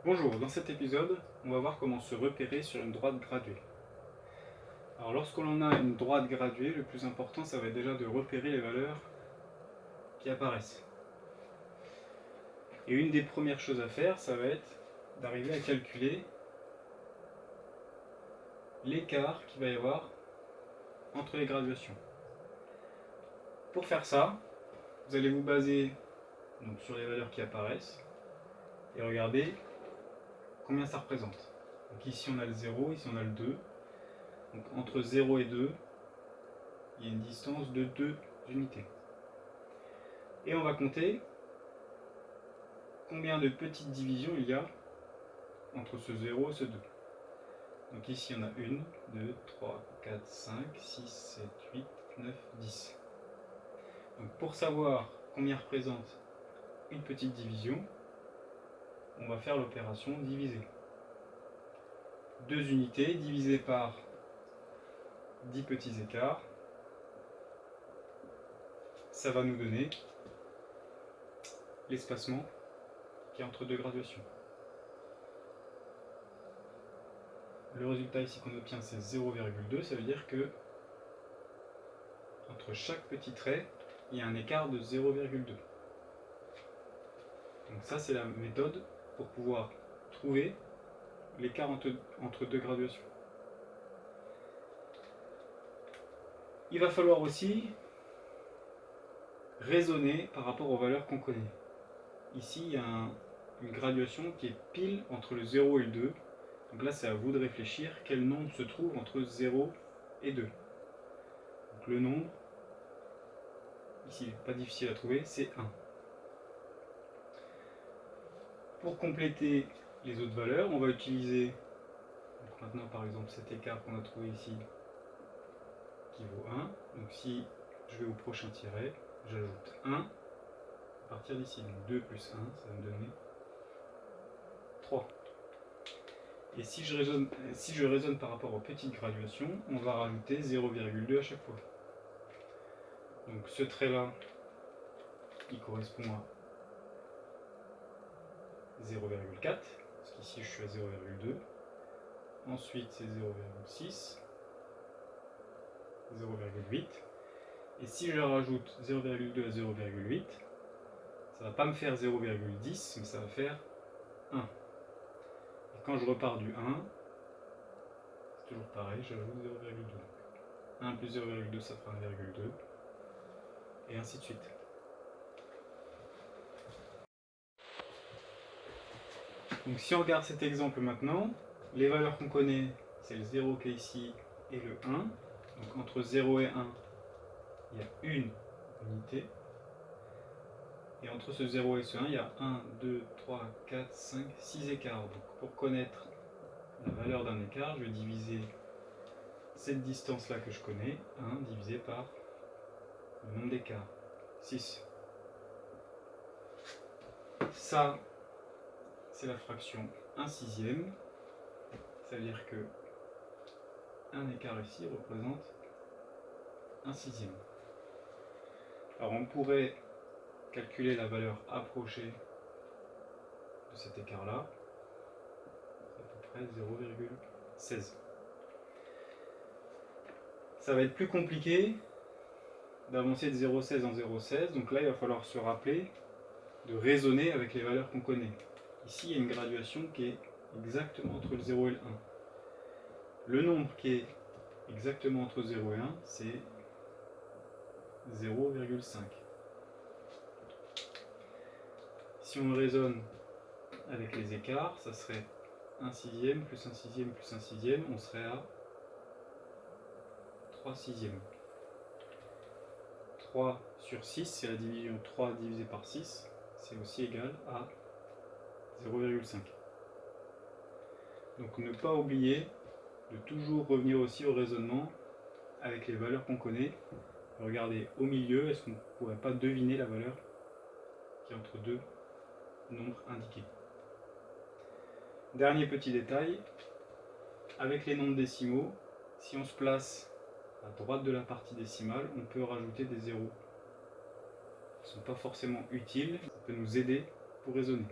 Bonjour, dans cet épisode, on va voir comment se repérer sur une droite graduée. Alors lorsqu'on a une droite graduée, le plus important ça va être déjà de repérer les valeurs qui apparaissent. Et une des premières choses à faire, ça va être d'arriver à calculer l'écart qu'il va y avoir entre les graduations. Pour faire ça, vous allez vous baser donc, sur les valeurs qui apparaissent et regarder combien ça représente. Donc ici on a le 0, ici on a le 2. Donc entre 0 et 2, il y a une distance de 2 unités. Et on va compter combien de petites divisions il y a entre ce 0 et ce 2. Donc ici on a 1, 2, 3, 4, 5, 6, 7, 8, 9, 10. Donc pour savoir combien représente une petite division, on va faire l'opération diviser. 2 unités divisées par 10 petits écarts, ça va nous donner l'espacement qui est entre deux graduations. Le résultat ici qu'on obtient c'est 0,2, ça veut dire que entre chaque petit trait, il y a un écart de 0,2. Donc ça c'est la méthode pour pouvoir trouver l'écart entre deux graduations. Il va falloir aussi raisonner par rapport aux valeurs qu'on connaît. Ici il y a une graduation qui est pile entre le 0 et le 2. Donc là c'est à vous de réfléchir quel nombre se trouve entre 0 et 2. Donc le nombre, ici pas difficile à trouver, c'est 1. Pour compléter les autres valeurs, on va utiliser donc maintenant par exemple cet écart qu'on a trouvé ici qui vaut 1. Donc si je vais au prochain tiret, j'ajoute 1 à partir d'ici. Donc 2 plus 1, ça va me donner 3. Et si je raisonne par rapport aux petites graduations, on va rajouter 0,2 à chaque fois. Donc ce trait-là, il correspond à 0,4, parce qu'ici je suis à 0,2. Ensuite c'est 0,6, 0,8. Et si je rajoute 0,2 à 0,8, ça ne va pas me faire 0,10, mais ça va faire 1. Et quand je repars du 1, c'est toujours pareil, j'ajoute 0,2. 1 plus 0,2, ça fera 1,2. Et ainsi de suite. Donc si on regarde cet exemple maintenant, les valeurs qu'on connaît, c'est le 0 qui est ici et le 1. Donc entre 0 et 1, il y a une unité. Et entre ce 0 et ce 1, il y a 1, 2, 3, 4, 5, 6 écarts. Donc pour connaître la valeur d'un écart, je vais diviser cette distance-là que je connais, 1 divisé par le nombre d'écarts, 6. Ça, c'est la fraction 1 sixième. Ça veut dire que un écart ici représente 1 sixième. Alors on pourrait calculer la valeur approchée de cet écart-là, c'est à peu près 0,16. Ça va être plus compliqué d'avancer de 0,16 en 0,16, donc là il va falloir se rappeler de raisonner avec les valeurs qu'on connaît. Ici il y a une graduation qui est exactement entre le 0 et le 1. Le nombre qui est exactement entre 0 et 1, c'est 0,5. Si on raisonne avec les écarts, ça serait 1 sixième plus 1 sixième plus 1 sixième, on serait à 3 sixièmes. 3 sur 6, c'est la division 3 divisé par 6, c'est aussi égal à 0,5. Donc ne pas oublier de toujours revenir aussi au raisonnement avec les valeurs qu'on connaît. Regardez au milieu, est-ce qu'on ne pourrait pas deviner la valeur qui est entre deux nombres indiqués. Dernier petit détail, avec les nombres décimaux, si on se place à droite de la partie décimale, on peut rajouter des zéros. Ils ne sont pas forcément utiles, ça peut nous aider pour raisonner.